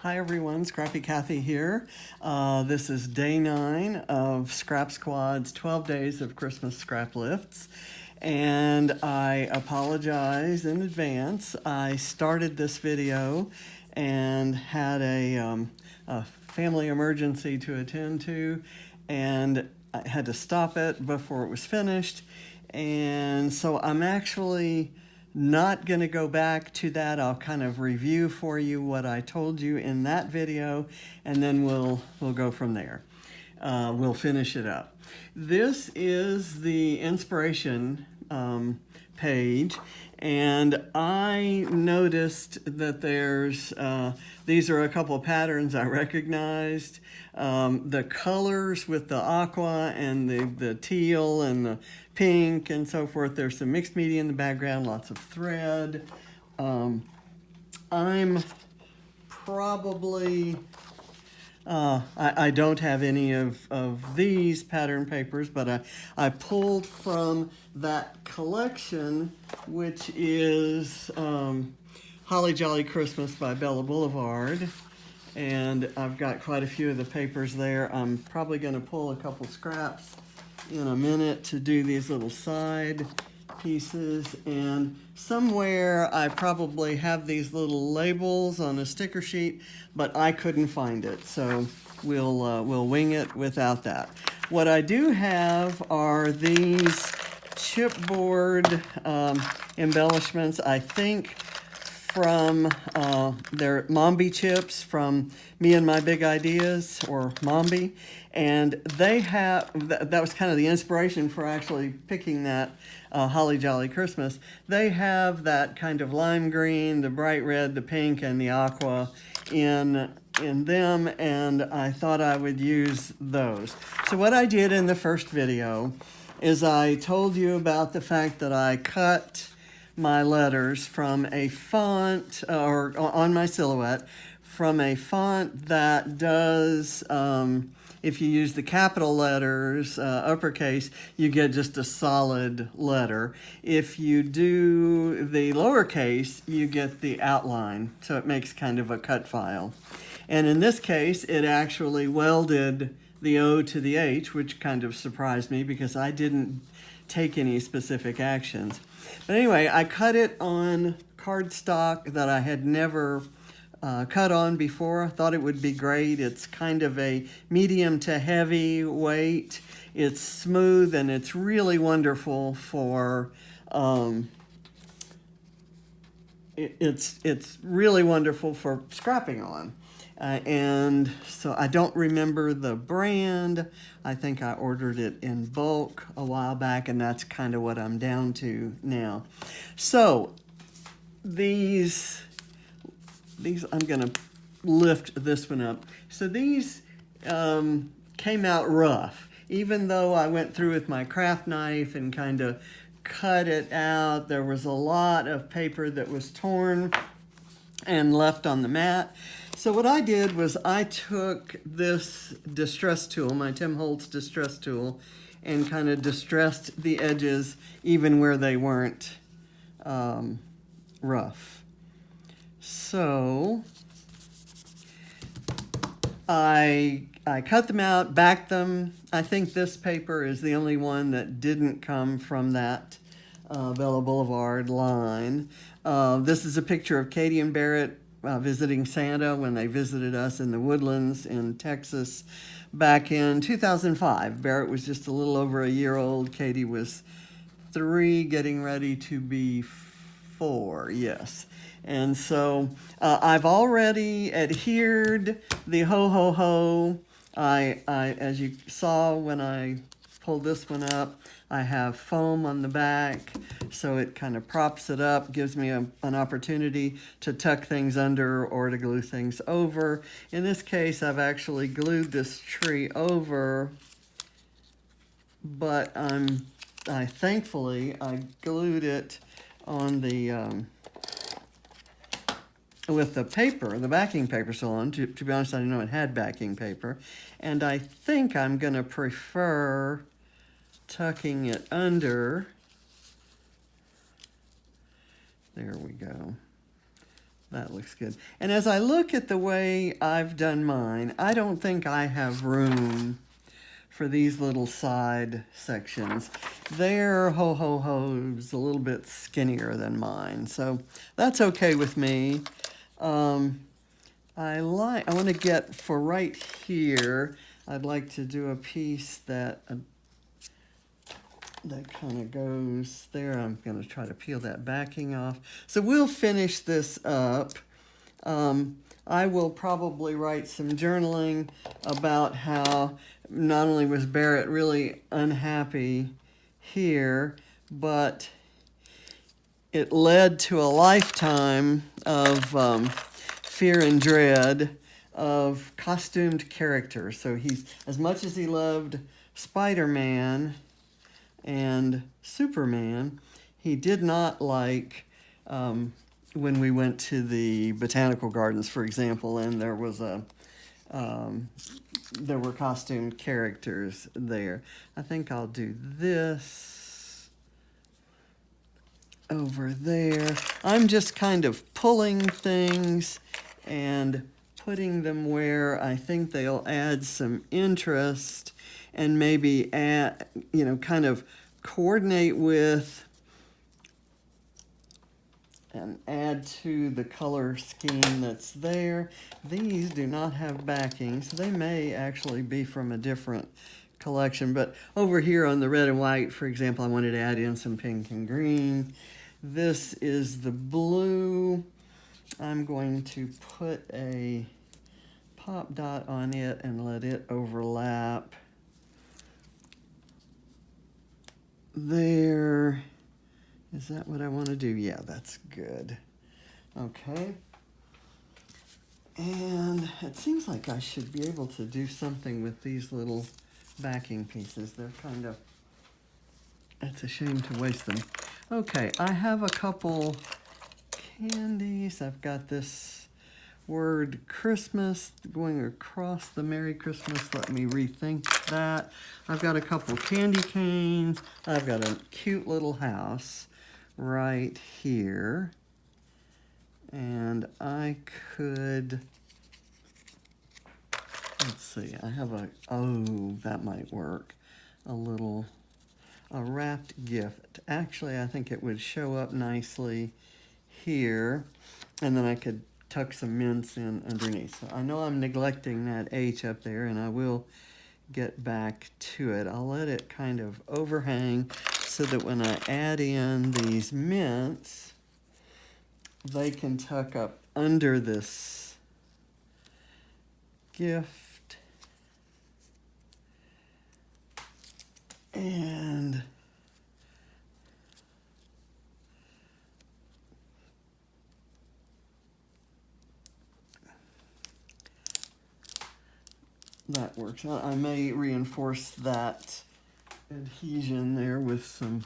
Hi everyone, Scrappy Kathy here. This is day 9 of Scrap Squad's 12 Days of Christmas Scraplifts. And I apologize in advance. I started this video and had a family emergency to attend to, and I had to stop it before it was finished. And so I'm actually not going to go back to that. I'll kind of review for you what I told you in that video, and then we'll go from there. We'll finish it up. This is the inspiration page, and I noticed that there's these are a couple of patterns I recognized. The colors with the aqua and the teal and the pink and so forth. There's some mixed media in the background, lots of thread. I'm probably I don't have any of these pattern papers, but I pulled from that collection, which is Holly Jolly Christmas by Bella Blvd. And I've got quite a few of the papers there. I'm probably going to pull a couple scraps in a minute to do these little side pieces, and somewhere I probably have these little labels on a sticker sheet, but I couldn't find it, so we'll wing it without that. What I do have are these chipboard embellishments, I think from their Mombi chips from Me and My Big Ideas, or Mombi, and they have, that was kind of the inspiration for actually picking that Holly Jolly Christmas. They have that kind of lime green, the bright red, the pink, and the aqua in them, and I thought I would use those. So what I did in the first video is I told you about the fact that I cut my letters from a font, or on my silhouette, from a font that does, if you use the capital letters, uppercase, you get just a solid letter. If you do the lowercase, you get the outline, so it makes kind of a cut file. And in this case, it actually welded the O to the H, which kind of surprised me because I didn't take any specific actions. But anyway, I cut it on cardstock that I had never cut on before. I thought it would be great. It's kind of a medium to heavy weight. It's smooth and it's really wonderful for it's really wonderful for scrapping on. And so I don't remember the brand. I think I ordered it in bulk a while back, and that's kind of what I'm down to now. So these I'm going to lift this one up. So these came out rough. Even though I went through with my craft knife and kind of cut it out, there was a lot of paper that was torn and left on the mat. So what I did was I took this distress tool, my Tim Holtz distress tool, and kind of distressed the edges even where they weren't rough. So I cut them out, backed them. I think this paper is the only one that didn't come from that Bella Blvd line. This is a picture of Katie and Barrett visiting Santa when they visited us in the Woodlands in Texas back in 2005. Barrett was just a little over a year old. Katie was 3, getting ready to be 4, yes. And so I've already adhered the HoHoHo. As you saw when I pulled this one up, I have foam on the back, so it kind of props it up, gives me an opportunity to tuck things under or to glue things over. In this case, I've actually glued this tree over, but thankfully I glued it on the with the paper, the backing paper still on. To be honest, I didn't know it had backing paper, and I think I'm going to prefer tucking it under. There we go. That looks good. And as I look at the way I've done mine, I don't think I have room for these little side sections. Their HoHoHo's a little bit skinnier than mine, so that's okay with me. I want to get, for right here, I'd like to do a piece that kind of goes there. I'm going to try to peel that backing off. So we'll finish this up. I will probably write some journaling about how not only was Barrett really unhappy here, but it led to a lifetime of fear and dread of costumed characters. So he's, as much as he loved Spider-Man and Superman, he did not like when we went to the botanical gardens, for example, and there was there were costumed characters there. I think I'll do this over there. I'm just kind of pulling things and putting them where I think they'll add some interest and maybe add, you know, kind of coordinate with and add to the color scheme that's there. These do not have backings. They may actually be from a different collection, but over here on the red and white, for example, I wanted to add in some pink and green. This is the blue. I'm going to put a pop dot on it and let it overlap there. Is that what I want to do? Yeah, that's good. Okay. And it seems like I should be able to do something with these little backing pieces. They're kind of, it's a shame to waste them. Okay, I have a couple candies. I've got this word Christmas going across the Merry Christmas. Let me rethink that. I've got a couple candy canes. I've got a cute little house right here. And I could, let's see, I have oh, that might work. A wrapped gift. Actually, I think it would show up nicely here. And then I could tuck some mints in underneath. So I know I'm neglecting that H up there, and I will get back to it. I'll let it kind of overhang so that when I add in these mints, they can tuck up under this gift. And that works. I may reinforce that adhesion there with some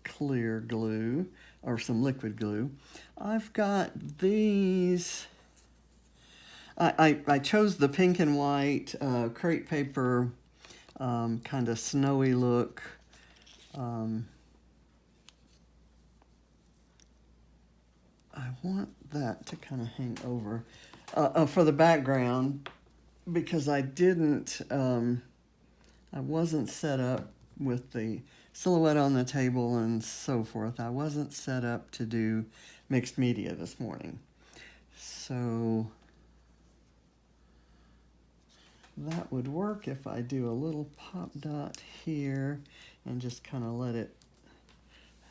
clear glue or some liquid glue. I've got these. I chose the pink and white crepe paper kind of snowy look. I want that to kind of hang over for the background, because I wasn't set up with the silhouette on the table and so forth. I wasn't set up to do mixed media this morning. So that would work if I do a little pop dot here and just kind of let it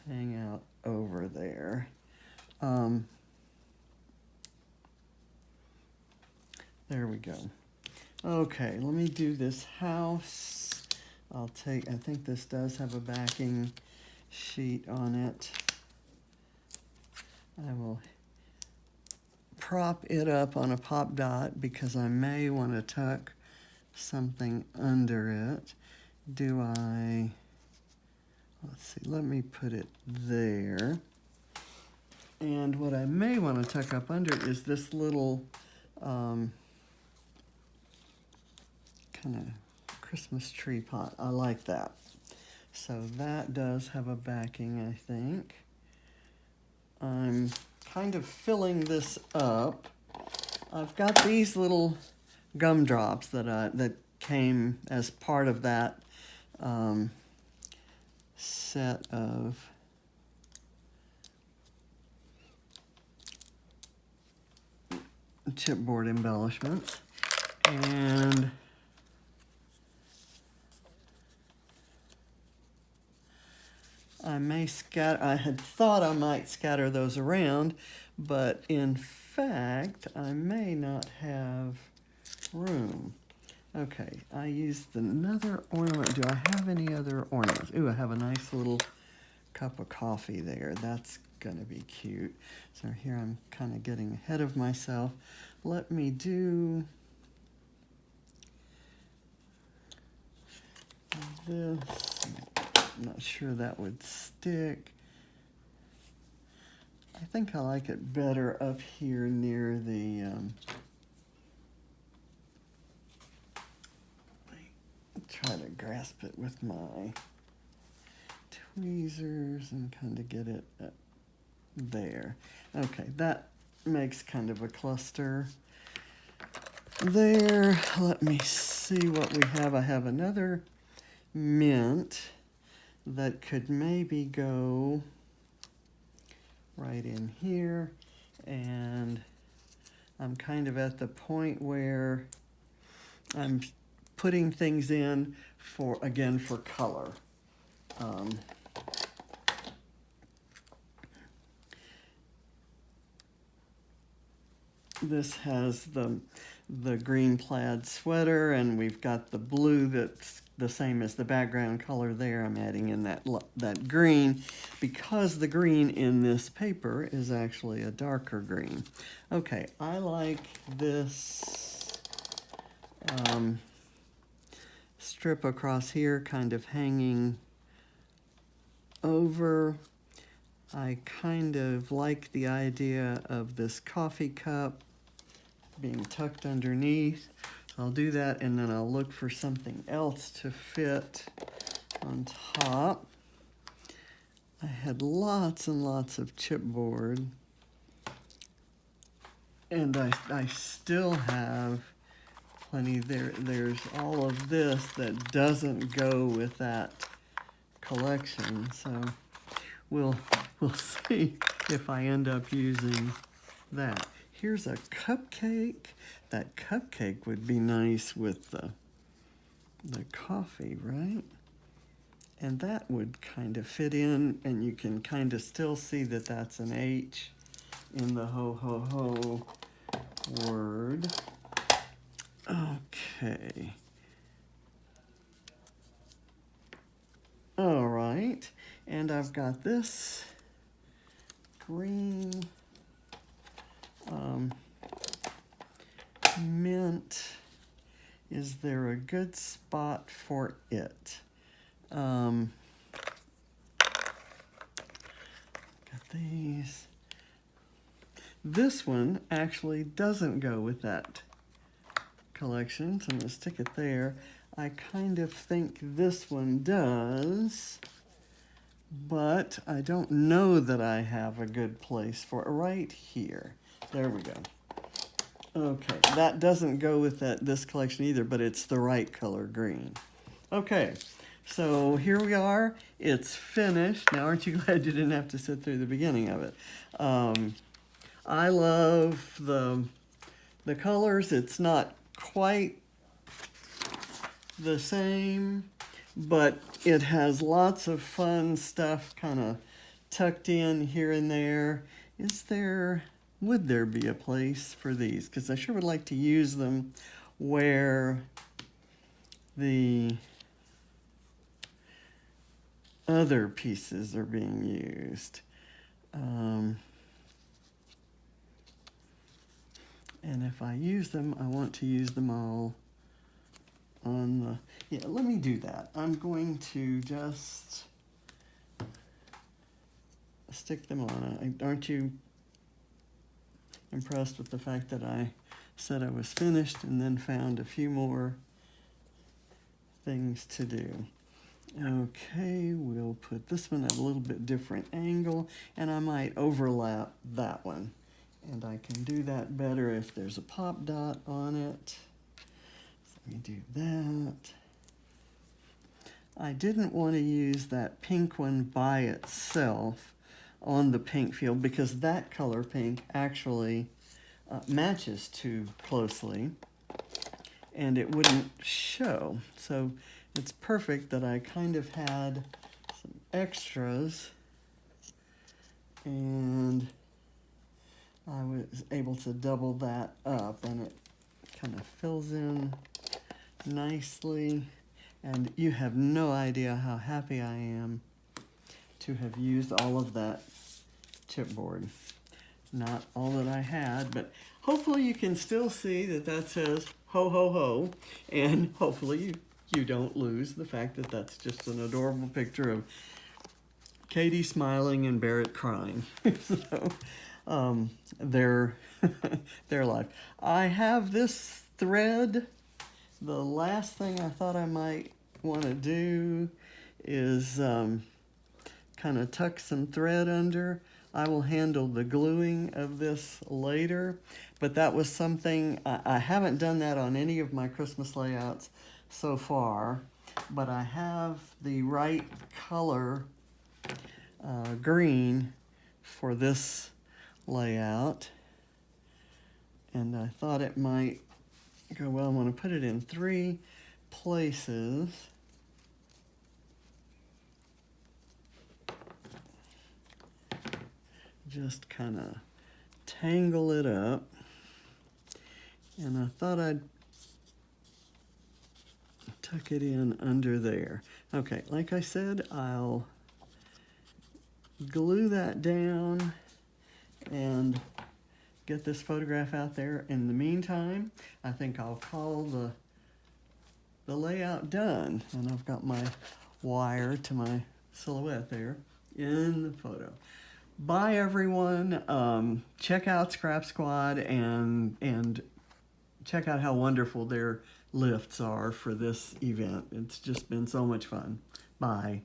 hang out over there. There we go. Okay, let me do this house. I think this does have a backing sheet on it. I will prop it up on a pop dot because I may want to tuck something under it. Let's see, let me put it there. And what I may want to tuck up under is this little kind of Christmas tree pot. I like that. So that does have a backing, I think. I'm kind of filling this up. I've got these little gumdrops that came as part of that set of chipboard embellishments, and I had thought I might scatter those around, but in fact, I may not have room. Okay, I used another ornament. Do I have any other ornaments? Ooh, I have a nice little cup of coffee there. That's gonna be cute. So here I'm kind of getting ahead of myself. Let me do this. I'm not sure that would stick. I think I like it better up here near the try to grasp it with my tweezers and kind of get it there. Okay, that makes kind of a cluster there. Let me see what we have. I have another mint that could maybe go right in here, and I'm kind of at the point where I'm putting things in for, again, for color. This has the green plaid sweater, and we've got the blue that's the same as the background color there. I'm adding in that green because the green in this paper is actually a darker green. Okay, I like this strip across here kind of hanging over. I kind of like the idea of this coffee cup being tucked underneath. I'll do that, and then I'll look for something else to fit on top. I had lots and lots of chipboard, and I still have plenty there. There's all of this that doesn't go with that collection, so we'll see if I end up using that. Here's a cupcake. That cupcake would be nice with the coffee, right? And that would kind of fit in, and you can kind of still see that that's an H in the ho-ho-ho word. Okay. All right, and I've got this green mint. Is there a good spot for it? Got these. This one actually doesn't go with that collection, so I'm going to stick it there. I kind of think this one does, but I don't know that I have a good place for it. Right here. There we go. Okay, that doesn't go with this collection either, but it's the right color green. Okay, so here we are. It's finished. Now, aren't you glad you didn't have to sit through the beginning of it? I love the colors. It's not quite the same, but it has lots of fun stuff kind of tucked in here and there. Would there be a place for these? Because I sure would like to use them where the other pieces are being used. And if I use them, I want to use them all on the... Yeah, let me do that. I'm going to just stick them on. Aren't you impressed with the fact that I said I was finished and then found a few more things to do? Okay, we'll put this one at a little bit different angle, and I might overlap that one. And I can do that better if there's a pop dot on it. So let me do that. I didn't want to use that pink one by itself on the pink field because that color pink actually matches too closely and it wouldn't show. So it's perfect that I kind of had some extras and I was able to double that up and it kind of fills in nicely. And you have no idea how happy I am to have used all of that chipboard. Not all that I had, but hopefully you can still see that that says ho ho ho, and hopefully you don't lose the fact that that's just an adorable picture of Katie smiling and Barrett crying. So they're life. I have this thread. The last thing I thought I might want to do is kind of tuck some thread under. I will handle the gluing of this later, but that was something, I haven't done that on any of my Christmas layouts so far, but I have the right color green for this layout, and I thought it might go well. I'm going to put it in 3 places. Just kind of tangle it up. And I thought I'd tuck it in under there. Okay, like I said, I'll glue that down and get this photograph out there. In the meantime, I think I'll call the layout done. And I've got my wire to my silhouette there in the photo. Bye everyone. Check out Scrap Squad and check out how wonderful their lifts are for this event. It's just been so much fun. Bye.